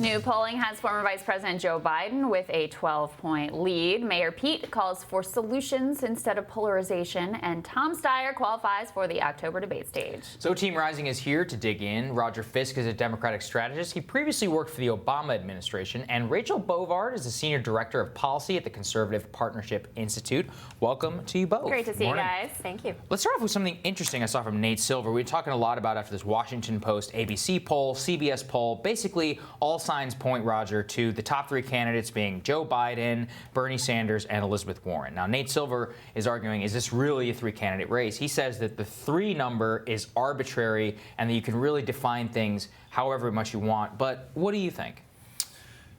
New polling has former Vice President Joe Biden with a 12-point lead. Mayor Pete calls for solutions instead of polarization, and Tom Steyer qualifies for the October debate stage. So Team Rising is here to dig in. Roger Fisk is a Democratic strategist. He previously worked for the Obama administration. And Rachel Bovard is the Senior Director of Policy at the Conservative Partnership Institute. Welcome to you both. Great to see you guys. Thank you. Let's start off with something interesting I saw from Nate Silver. We were talking a lot about after this Washington Post, ABC poll, CBS poll. Basically, all signs point, Roger, to the top three candidates being Joe Biden, Bernie Sanders, and Elizabeth Warren. Now, Nate Silver is arguing, is this really a three-candidate race? He says that the three number is arbitrary and that you can really define things however much you want. But what do you think?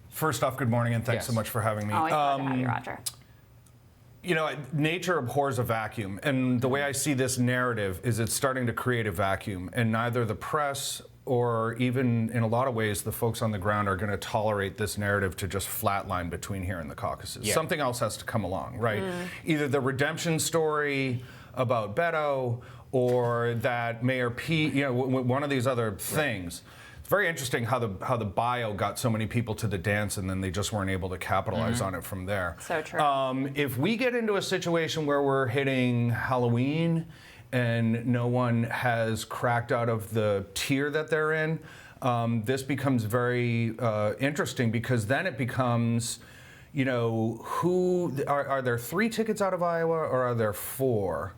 First off, good morning, and thanks so much for having me. Always glad to have you, Roger. You know, nature abhors a vacuum, and the way I see this narrative is it's starting to create a vacuum, and neither the press or even in a lot of ways the folks on the ground are going to tolerate this narrative to just flatline between here and the caucuses. Yeah. Something else has to come along, right? Either the redemption story about Beto or that Mayor Pete, you know, one of these other things. It's very interesting how the bio got so many people to the dance and then they just weren't able to capitalize on it from there. So true. If we get into a situation where we're hitting Halloween and no one has cracked out of the tier that they're in, this becomes very interesting, because then it becomes, you know, who are there 3 tickets out of Iowa or are there 4?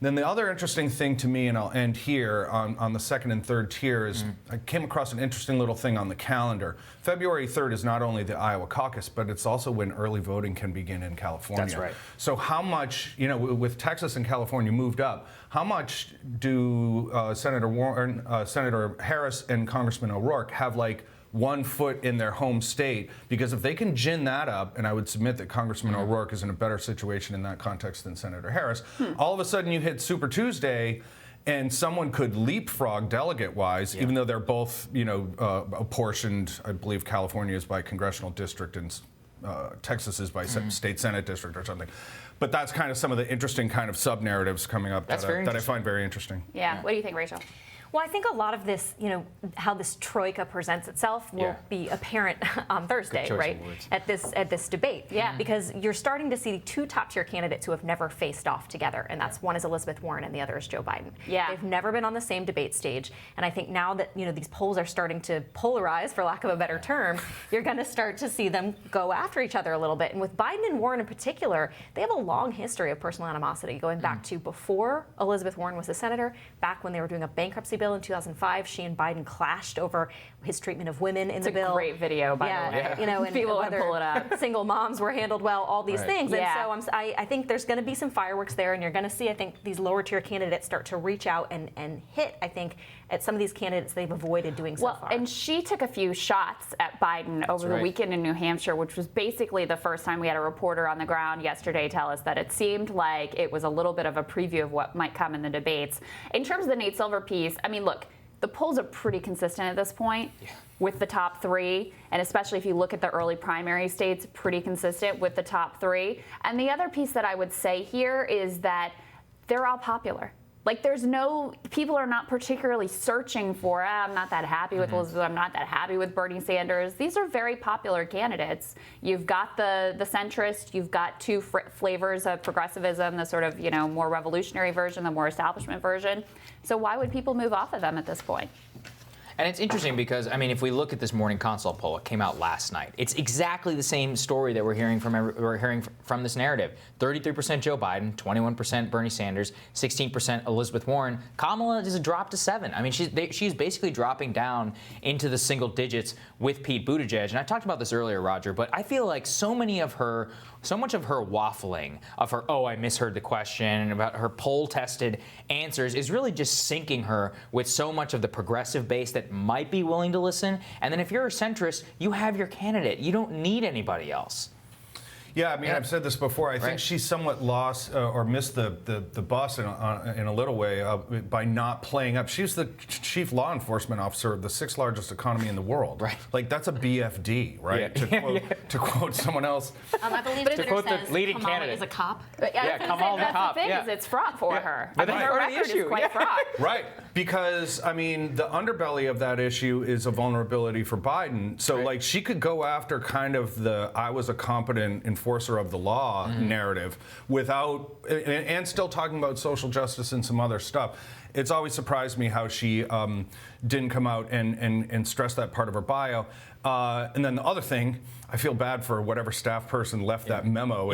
Then the other interesting thing to me, and I'll end here, on the second and third tier is I came across an interesting little thing on the calendar. February 3rd is not only the Iowa caucus, but it's also when early voting can begin in California. That's right. So how much, you know, with Texas and California moved up, how much do Senator Warren, Senator Harris and Congressman O'Rourke have like 1 foot in their home state? Because if they can gin that up, and I would submit that Congressman O'Rourke is in a better situation in that context than Senator Harris, all of a sudden you hit Super Tuesday and someone could leapfrog delegate-wise, even though they're both, you know, apportioned. I believe California is by congressional district and Texas is by state Senate district or something. But that's kind of some of the interesting kind of sub-narratives coming up that I find very interesting. Yeah. What do you think, Rachel? Well, I think a lot of this, you know, how this troika presents itself will be apparent on Thursday, right? At this debate. Yeah. Because you're starting to see 2 top-tier candidates who have never faced off together, and that's one is Elizabeth Warren and the other is Joe Biden. Yeah. They've never been on the same debate stage, and I think now that, you know, these polls are starting to polarize, for lack of a better term, you're going to start to see them go after each other a little bit. And with Biden and Warren in particular, they have a long history of personal animosity going back to before Elizabeth Warren was a senator, back when they were doing a bankruptcy bill in 2005. She and Biden clashed over his treatment of women in the bill. It's a great video, by the way. You know, and people whether pull it up. Single moms were handled well, all these things. Yeah. And so I think there's going to be some fireworks there, and you're going to see, I think, these lower tier candidates start to reach out and hit, I think, at some of these candidates they've avoided doing so far. And she took a few shots at Biden over the weekend in New Hampshire, which was basically the first time we had a reporter on the ground yesterday tell us that it seemed like it was a little bit of a preview of what might come in the debates. In terms of the Nate Silver piece, I mean, look, the polls are pretty consistent at this point with the top 3, and especially if you look at the early primary states, pretty consistent with the top 3. And the other piece that I would say here is that they're all popular. Like, there's no, people are not particularly searching for, I'm not that happy with Elizabeth, I'm not that happy with Bernie Sanders. These are very popular candidates. You've got the centrist, you've got 2 flavors of progressivism, the sort of, you know, more revolutionary version, the more establishment version. So why would people move off of them at this point? And it's interesting because, I mean, if we look at this morning consult poll, it came out last night. It's exactly the same story that we're hearing from this narrative. 33% Joe Biden, 21% Bernie Sanders, 16% Elizabeth Warren. Kamala is a drop to 7. I mean, she's basically dropping down into the single digits with Pete Buttigieg. And I talked about this earlier, Roger, but I feel like so much of her waffling, of her, I misheard the question, and about her poll-tested answers is really just sinking her with so much of the progressive base that might be willing to listen. And then if you're a centrist, you have your candidate. You don't need anybody else. Yeah, I mean, I've said this before. I think she's somewhat lost or missed the bus in a little way by not playing up. She's the chief law enforcement officer of the 6th largest economy in the world. Right. Like, that's a BFD, right? Yeah. To quote someone else. I believe to quote the leading Kamala candidate is a cop. Yeah, Kamala the cop. That's the thing, is it's fraught for her. But I mean, her record is quite fraught. Right. Because, I mean, the underbelly of that issue is a vulnerability for Biden. So, like, she could go after kind of the I was a competent enforcer of the law narrative without, and still talking about social justice and some other stuff. It's always surprised me how she didn't come out and stress that part of her bio. And then the other thing, I feel bad for whatever staff person left that memo.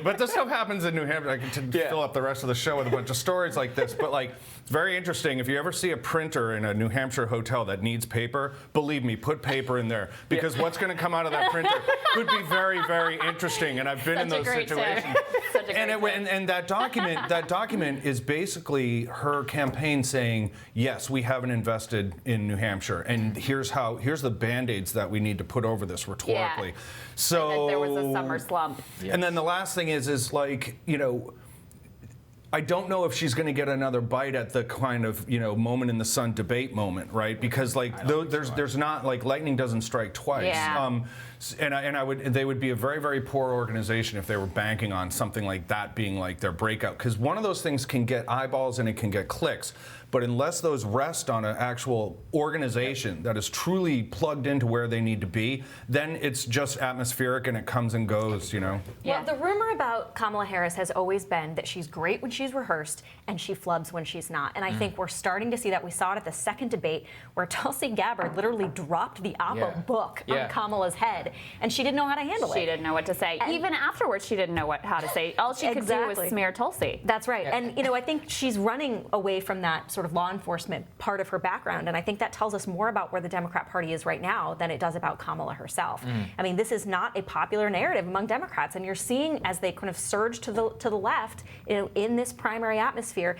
But this stuff happens in New Hampshire. I can fill up the rest of the show with a bunch of stories like this. But like, it's very interesting. If you ever see a printer in a New Hampshire hotel that needs paper, believe me, put paper in there. Because what's going to come out of that printer could be very, very interesting. And I've been in those situations. And that document is basically her campaign saying, yes, we haven't invested in New Hampshire. And here's the Band-Aids that we need to put over this rhetorically. So and that there was a summer slump. And then the last thing is like, you know, I don't know if she's going to get another bite at the kind of, you know, moment in the sun debate moment, right? Because like there's not, like, lightning doesn't strike twice. Yeah. They would be a very, very poor organization if they were banking on something like that being like their breakout. Because one of those things can get eyeballs and it can get clicks. But unless those rest on an actual organization that is truly plugged into where they need to be, then it's just atmospheric and it comes and goes, you know? Yeah. Well, the rumor about Kamala Harris has always been that she's great when she's rehearsed and she flubs when she's not. And I think we're starting to see that. We saw it at the second debate where Tulsi Gabbard literally dropped the Oppo book on Kamala's head and she didn't know how to handle it. She didn't know what to say. And even afterwards, she didn't know how to say. All she could do was smear Tulsi. That's right. And, you know, I think she's running away from that sort of law enforcement part of her background. And I think that tells us more about where the Democrat Party is right now than it does about Kamala herself. I mean, this is not a popular narrative among Democrats. And you're seeing as they kind of surge to the left, you know, in this primary atmosphere,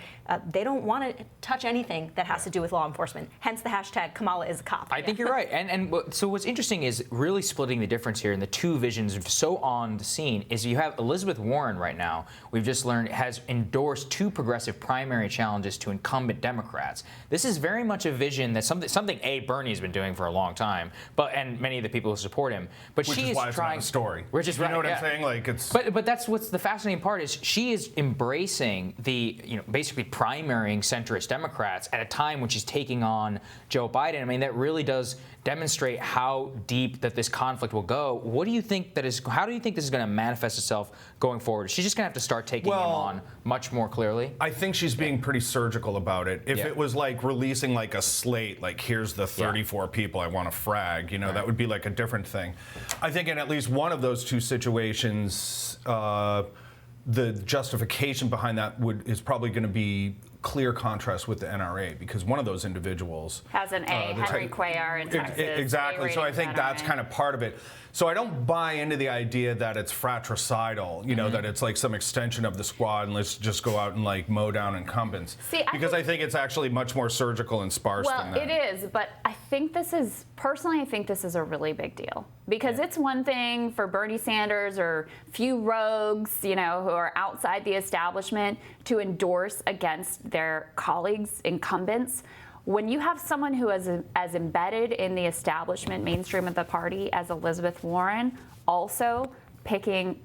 they don't want to touch anything that has to do with law enforcement. Hence the hashtag Kamala is a cop. I think you're right. And so what's interesting is really splitting the difference here in the two visions so on the scene is you have Elizabeth Warren right now, we've just learned, has endorsed two progressive primary challenges to incumbent Democrats. This is very much a vision that something Bernie has been doing for a long time, and many of the people who support him. But Which she is why it's not a story. Which is, you know what I'm saying? Like, it's. But that's what's the fascinating part is she is embracing the, you know, basically primarying centrist Democrats at a time when she's taking on Joe Biden. I mean, that really does demonstrate how deep that this conflict will go. What do you think how do you think this is going to manifest itself going forward? She's just going to have to start taking him on much more clearly? I think she's being pretty surgical about it. If it was like releasing like a slate, like here's the 34 people I want to frag, you know, that would be like a different thing. I think in at least one of those two situations, the justification behind that is probably going to be clear contrast with the NRA, because one of those individuals has an A, Henry Cuellar in Texas. Exactly. So I think that's kind of part of it. So I don't buy into the idea that it's fratricidal, you know, that it's like some extension of the squad and let's just go out and like mow down incumbents. Because I think it's actually much more surgical and sparse than that. Well, it is, but I think this is a really big deal. Because it's one thing for Bernie Sanders or few rogues, you know, who are outside the establishment to endorse against their colleagues, incumbents. When you have someone who is as embedded in the establishment mainstream of the party as Elizabeth Warren, also picking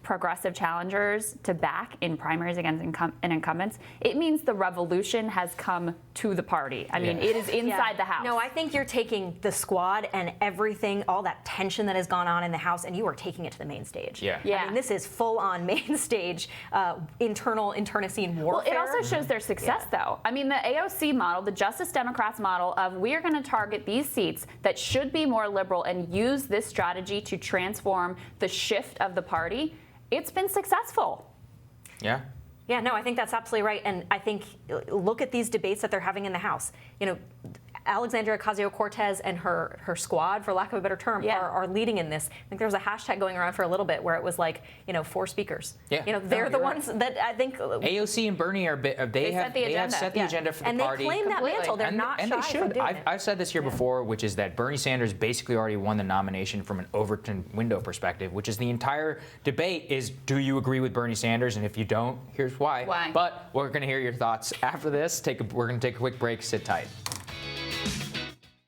progressive challengers to back in primaries against incumbents, it means the revolution has come to the party. I mean, it is inside the House. No, I think you're taking the squad and everything, all that tension that has gone on in the House, and you are taking it to the main stage. I mean, this is full-on main stage, internecine warfare. Well, it also shows their success, though. I mean, the AOC model, the Justice Democrats model of we are going to target these seats that should be more liberal and use this strategy to transform the shift of the party, it's been successful. Yeah, no, I think that's absolutely right. And I think, look at these debates that they're having in the House. You know, Alexandria Ocasio-Cortez and her squad, for lack of a better term, are leading in this. I think there was a hashtag going around for a little bit where it was like, you know, 4 speakers. You know, they're the ones that I think AOC and Bernie are they have set the agenda for the party. And they claim that mantle. They're not shy from doing it. I've said this here before, which is that Bernie Sanders basically already won the nomination from an Overton window perspective, which is the entire debate is, do you agree with Bernie Sanders? And if you don't, here's why. But we're going to hear your thoughts after this. We're going to take a quick break. Sit tight.